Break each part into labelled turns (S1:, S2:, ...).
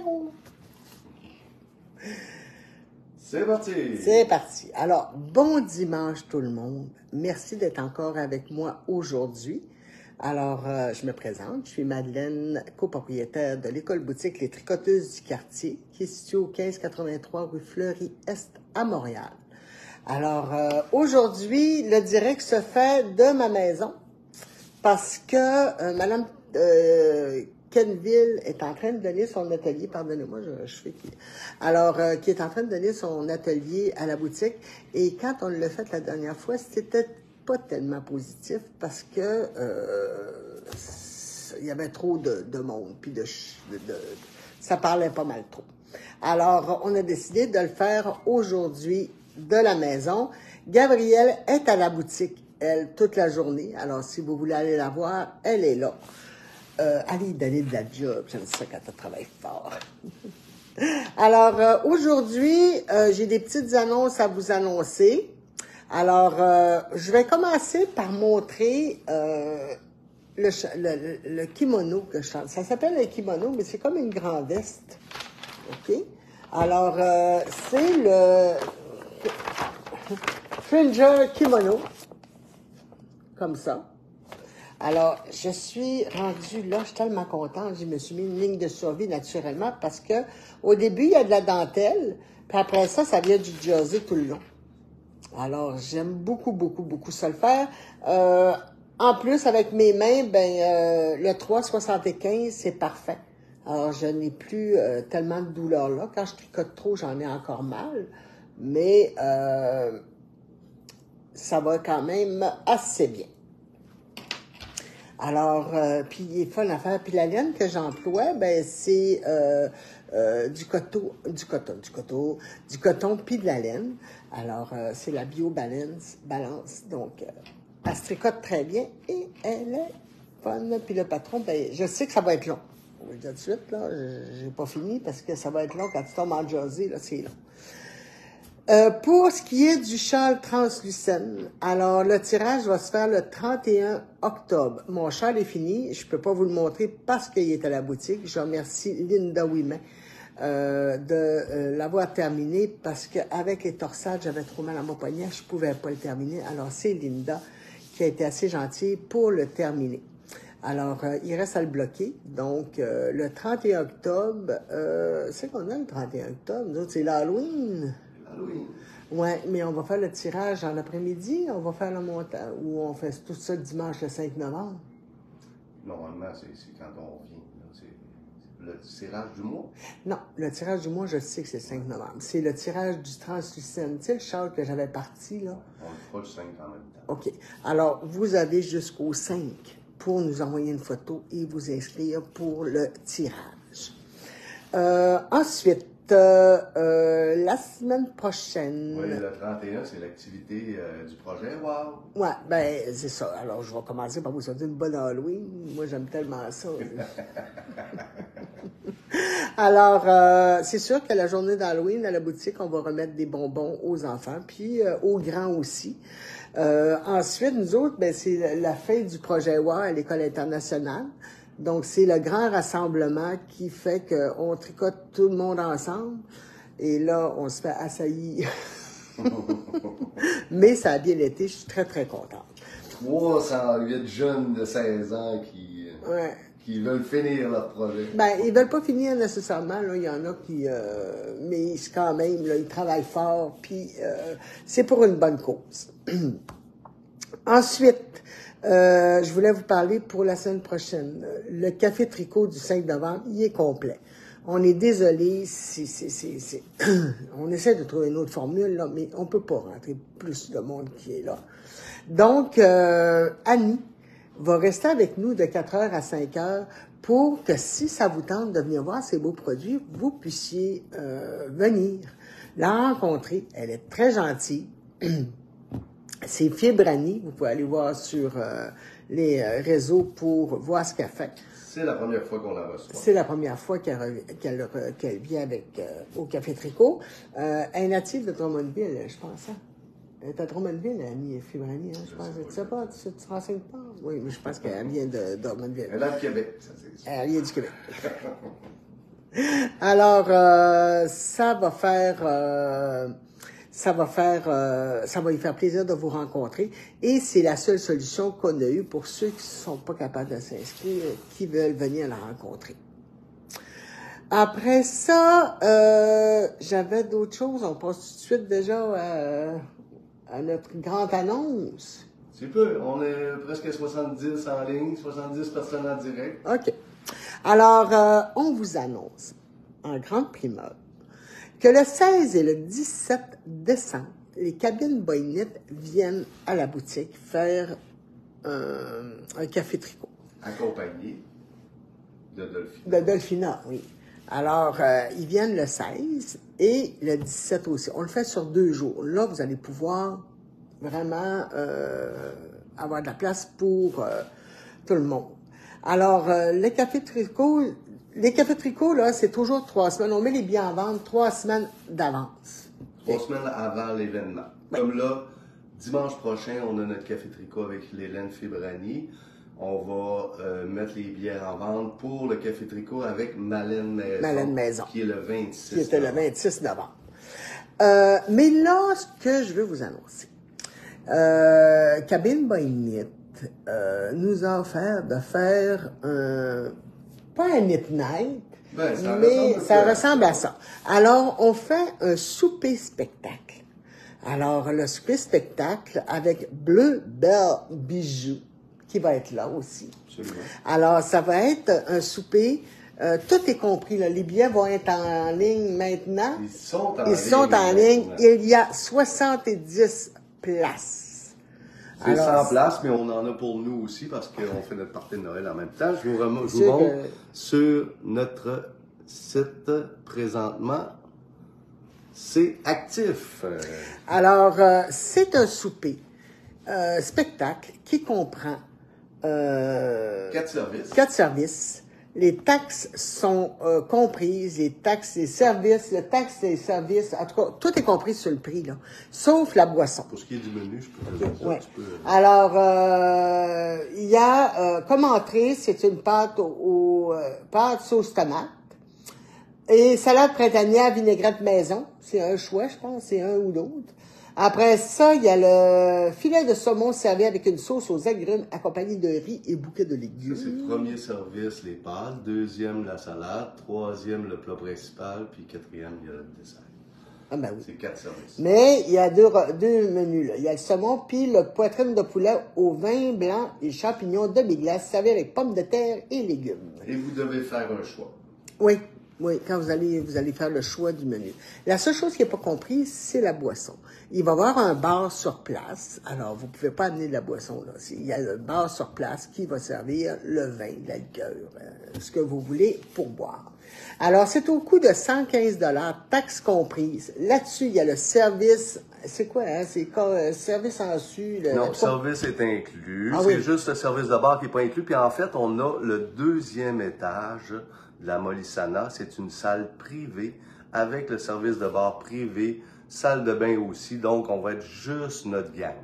S1: zéro.
S2: C'est parti!
S1: C'est parti. Alors, bon dimanche tout le monde. Merci d'être encore avec moi aujourd'hui. Alors, je me présente. Je suis Madeleine, copropriétaire de l'école-boutique Les Tricoteuses du quartier, qui est située au 1583 rue Fleury-Est à Montréal. Alors, aujourd'hui, le direct se fait de ma maison parce que Madame Kenville est en train de donner son atelier, pardonnez-moi, je fais qui. Alors, qui est en train de donner son atelier à la boutique. Et quand on l'a fait la dernière fois, c'était pas tellement positif parce que il y avait trop de monde, puis ça parlait pas mal trop. Alors, on a décidé de le faire aujourd'hui de la maison. Gabrielle est à la boutique, elle, toute la journée. Alors, si vous voulez aller la voir, elle est là. Allez donner de la job, j'aime ça quand tu travailles fort. Alors, aujourd'hui, j'ai des petites annonces à vous annoncer. Alors, je vais commencer par montrer le kimono que je chante. Ça s'appelle un kimono, mais c'est comme une grande veste. OK? Alors, c'est le Fringer Kimono. Comme ça. Alors, je suis rendue là, je suis tellement contente. Je me suis mis une ligne de survie naturellement parce que au début, il y a de la dentelle, puis après ça, ça vient du jersey tout le long. Alors, j'aime beaucoup, beaucoup, beaucoup ça le faire. En plus, avec mes mains, le 3,75, c'est parfait. Alors, je n'ai plus tellement de douleur là. Quand je tricote trop, j'en ai encore mal. Mais ça va quand même assez bien. Alors, puis il est fun à faire. Puis la laine que j'emploie, c'est du coton puis de la laine. Alors, c'est la Bio Balance. Donc, elle se tricote très bien et elle est fun. Puis le patron, je sais que ça va être long. On va le dire tout de suite, là, j'ai pas fini parce que ça va être long quand tu tombes en jersey, là, c'est long. Pour ce qui est du châle translucène, alors le tirage va se faire le 31 octobre. Mon châle est fini, je peux pas vous le montrer parce qu'il est à la boutique. Je remercie Linda Ouimet de l'avoir terminé parce qu'avec les torsades, j'avais trop mal à mon poignet, je pouvais pas le terminer. Alors c'est Linda qui a été assez gentille pour le terminer. Alors, il reste à le bloquer. Donc, le 31 octobre, c'est qu'on a le 31 octobre? Nous autres, c'est l'Halloween.
S2: Oui.
S1: Oui, mais on va faire le tirage en après-midi, on va faire le montant, ou on fait tout ça dimanche le 5 novembre.
S2: Normalement, c'est quand on revient. C'est le tirage du mois?
S1: Non, le tirage du mois, je sais que c'est le 5 novembre. C'est le tirage du translucène. Tu sais, le châle que j'avais parti, là?
S2: On le fera le 5 en même temps.
S1: OK. Alors, vous avez jusqu'au 5 pour nous envoyer une photo et vous inscrire pour le tirage. Ensuite, la semaine prochaine.
S2: Oui, le 31, c'est l'activité du projet. Wow!
S1: Ouais, c'est ça. Alors, je vais commencer par vous souhaiter une bonne Halloween. Moi, j'aime tellement ça. Alors, c'est sûr que la journée d'Halloween, à la boutique, on va remettre des bonbons aux enfants, puis aux grands aussi. Ensuite, nous autres, c'est la fin du projet WOW à l'École internationale. Donc, c'est le grand rassemblement qui fait qu'on tricote tout le monde ensemble. Et là, on se fait assaillir. Mais ça a bien été. Je suis très, très contente.
S2: 308 jeunes de 16 ans qui veulent finir leur projet.
S1: Ils veulent pas finir nécessairement. Là. Il y en a qui... mais quand même, là, ils travaillent fort. Puis, c'est pour une bonne cause. Ensuite, je voulais vous parler pour la semaine prochaine. Le café tricot du 5 novembre, il est complet. On est désolé, on essaie de trouver une autre formule, là, mais on peut pas rentrer plus de monde qui est là. Donc, Annie va rester avec nous de 4h à 5h pour que si ça vous tente de venir voir ces beaux produits, vous puissiez venir la rencontrer. Elle est très gentille. C'est Fibre Annie. Vous pouvez aller voir sur les réseaux pour voir ce qu'elle fait.
S2: C'est la première fois qu'on la reçoit.
S1: C'est la première fois qu'elle vient avec au Café Tricot. Elle est native de Drummondville, je pense. Hein? Elle est à Drummondville, Annie Fibre Annie, hein, je pense. Tu sais pas, tu te renseignes pas? Oui, mais je pense qu'elle vient de Drummondville.
S2: Elle est du Québec, ça c'est sûr.
S1: Elle vient du Québec. Alors, ça va lui faire plaisir de vous rencontrer. Et c'est la seule solution qu'on a eue pour ceux qui ne sont pas capables de s'inscrire, qui veulent venir la rencontrer. Après ça, j'avais d'autres choses. On passe tout de suite déjà à notre grande annonce.
S2: Tu peux. On est presque 70 en ligne, 70 personnes en direct.
S1: OK. Alors, on vous annonce, en grande primeur, que le 16 et le 17 décembre, les cabines Boynit viennent à la boutique faire un café tricot.
S2: Accompagné de Dolphina.
S1: De Dolphina, oui. Alors, ils viennent le 16 et le 17 aussi. On le fait sur 2 jours. Là, vous allez pouvoir vraiment avoir de la place pour tout le monde. Alors, les cafés tricot, là, c'est toujours 3 semaines. On met les billets en vente 3 semaines d'avance.
S2: 3 semaines avant l'événement. Oui. Comme là, dimanche prochain, on a notre café tricot avec Hélène Fibrani. On va mettre les billets en vente pour le café tricot avec Malène Maison. Qui est le 26
S1: Qui était le 26 novembre. Mais là, ce que je veux vous annoncer, Cabine Boynit nous a offert de faire pas un midnight, mais ça ressemble à ça. Alors, on fait un souper-spectacle. Alors, le souper-spectacle avec Bleu Belle Bijou, qui va être là aussi.
S2: Absolument.
S1: Alors, ça va être un souper. Tout est compris. Là. Les billets vont être en ligne maintenant.
S2: Ils sont
S1: en ligne. Il y a 70 places.
S2: C'est 100 places, mais on en a pour nous aussi parce qu'on fait notre partie de Noël en même temps. Je vous montre sur notre site présentement. C'est actif.
S1: Alors, c'est un souper, spectacle qui comprend
S2: 4 services.
S1: 4 services. Les taxes sont comprises, les taxes et services, en tout cas, tout est compris sur le prix, là, sauf la boisson.
S2: Pour ce qui est du menu, je peux te dire ça.
S1: Ouais. Alors, il y a, comme entrée, c'est une pâte pâte sauce tomate et salade printanière vinaigrette maison. C'est un choix, je pense, c'est un ou l'autre. Après ça, il y a le filet de saumon servi avec une sauce aux agrumes accompagné de riz et bouquet de légumes.
S2: Ça, c'est le premier service, les pâtes. Deuxième, la salade. Troisième, le plat principal. Puis quatrième, il y a le dessert.
S1: Ah ben oui.
S2: C'est 4 services.
S1: Mais il y a deux menus, là. Il y a le saumon puis le poitrine de poulet au vin blanc et champignons de glace servi avec pommes de terre et légumes.
S2: Et vous devez faire un choix.
S1: Oui. Oui, quand vous allez faire le choix du menu. La seule chose qui n'est pas comprise, c'est la boisson. Il va y avoir un bar sur place. Alors, vous ne pouvez pas amener de la boisson, là. Il y a le bar sur place qui va servir le vin, l'alcool, ce que vous voulez pour boire. Alors, c'est au coût de 115 $, taxes comprises. Là-dessus, il y a le service. C'est quoi, hein? C'est service en su.
S2: Non, le service est inclus.
S1: Ah,
S2: c'est
S1: oui.
S2: juste le service de bar qui n'est pas inclus. Puis en fait, on a le 2e étage de la Molissana. C'est une salle privée avec le service de bar privé, salle de bain aussi. Donc, on va être juste notre gang.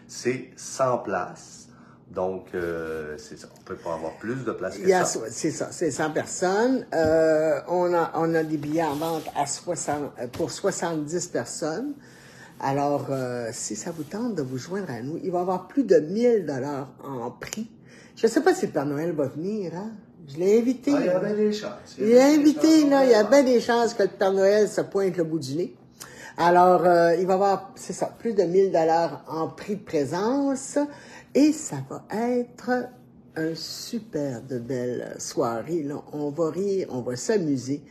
S2: C'est 100 places. Donc, c'est ça. On peut pas avoir plus de places que ça.
S1: C'est ça, c'est 100 personnes. On a des billets en vente pour 70 personnes. Alors, si ça vous tente de vous joindre à nous, il va y avoir plus de 1 000 $ en prix. Je ne sais pas si le Père Noël va venir, hein? Je l'ai invité.
S2: Ah, il y a bien des chances.
S1: Il est invité, là. Il y a bien des chances que le Père Noël se pointe le bout du nez. Alors, il va y avoir, c'est ça, plus de 1 000 $ en prix de présence. Et ça va être un super de belle soirée, là. On va rire, on va s'amuser.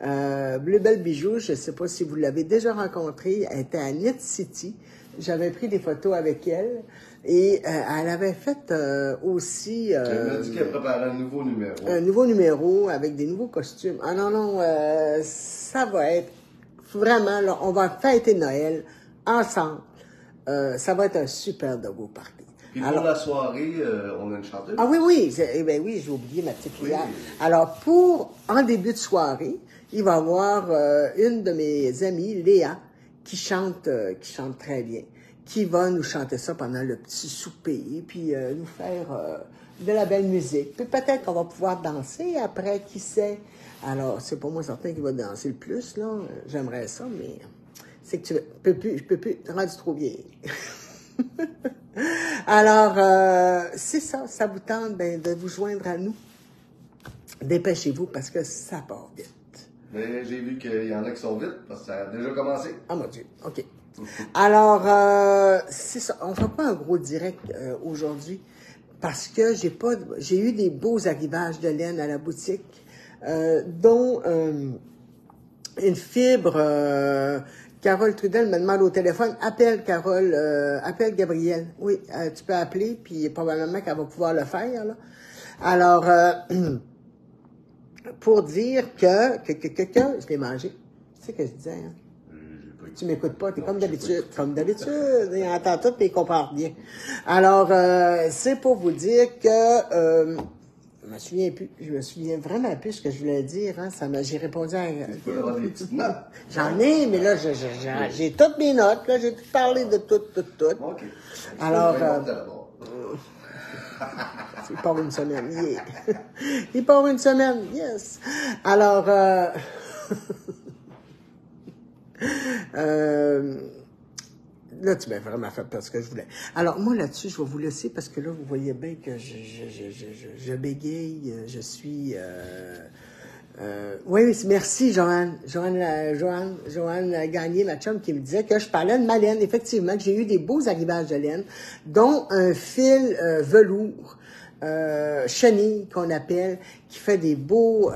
S1: Bleu Belle Bijou, je ne sais pas si vous l'avez déjà rencontrée. Elle était à Knit City. J'avais pris des photos avec elle. Et elle avait fait aussi...
S2: Elle m'a dit qu'elle préparait un nouveau numéro.
S1: Un nouveau numéro avec des nouveaux costumes. Ah non, ça va être vraiment, là, on va fêter Noël ensemble. Ça va être un super de beau party.
S2: Puis pour la soirée, on a une chanteuse.
S1: Ah oui, j'ai oublié ma petite cuillère. Oui. Alors, en début de soirée, il va y avoir une de mes amies, Léa, qui chante très bien, qui va nous chanter ça pendant le petit souper, puis nous faire de la belle musique. Puis peut-être qu'on va pouvoir danser après, qui sait. Alors, c'est pas moi certain qui va danser le plus, là. J'aimerais ça, mais c'est que je peux plus, rendu trop vieille. Alors, c'est ça, ça vous tente de vous joindre à nous. Dépêchez-vous parce que ça part vite.
S2: Mais j'ai vu qu'il y en a qui sont vite parce que ça a déjà commencé.
S1: Ah mon Dieu, OK. Alors, c'est ça, on ne fera pas un gros direct aujourd'hui parce que j'ai eu des beaux arrivages de laine à la boutique, dont une fibre. Carole Trudel me demande au téléphone, appelle Carole, appelle Gabrielle. Oui, tu peux appeler, puis probablement qu'elle va pouvoir le faire, là. Alors, pour dire que je l'ai mangé. Tu sais ce que je disais, hein? Tu m'écoutes pas, t'es comme d'habitude. Comme d'habitude, il entend tout et il comprend rien. Alors, c'est pour vous dire que je me souviens plus. Je me souviens vraiment plus ce que je voulais dire. Hein. J'ai répondu à...
S2: Tu peux avoir des petites notes.
S1: J'en ai, mais là, j'ai toutes mes notes. Là, j'ai tout parlé de tout.
S2: OK.
S1: Alors, il part une semaine, yeah. Il part une semaine, yes. Alors, là, tu m'as vraiment fait perdre ce que je voulais. Alors, moi, là-dessus, je vais vous laisser parce que là, vous voyez bien que je bégaye, je suis... oui, merci, Joanne Gagné, ma chum, qui me disait que je parlais de ma laine. Effectivement, que j'ai eu des beaux arrivages de laine, dont un fil velours, chenille, qu'on appelle, qui fait des beaux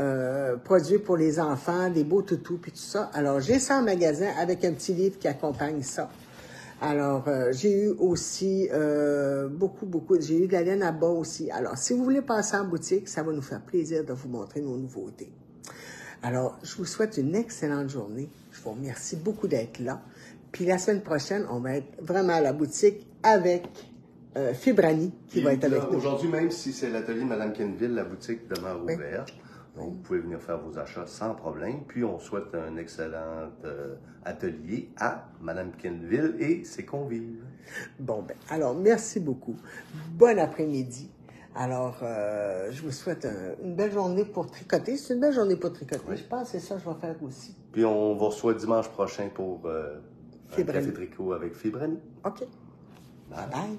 S1: produits pour les enfants, des beaux toutous, puis tout ça. Alors, j'ai ça en magasin avec un petit livre qui accompagne ça. Alors, j'ai eu aussi beaucoup, j'ai eu de la laine à bas aussi. Alors, si vous voulez passer en boutique, ça va nous faire plaisir de vous montrer nos nouveautés. Alors, je vous souhaite une excellente journée. Je vous remercie beaucoup d'être là. Puis la semaine prochaine, on va être vraiment à la boutique avec Fibrani qui va être avec nous.
S2: Aujourd'hui, même si c'est l'atelier de Mme Kenville, la boutique demeure ouverte. Donc, vous pouvez venir faire vos achats sans problème. Puis, on souhaite un excellent atelier à Mme Kenville et ses convives.
S1: Bon, alors, merci beaucoup. Bon après-midi. Alors, je vous souhaite une belle journée pour tricoter. C'est une belle journée pour tricoter. Oui. Je pense que c'est ça que je vais faire aussi.
S2: Puis, on vous reçoit dimanche prochain pour un café tricot avec Fibrani.
S1: OK. Bye bye.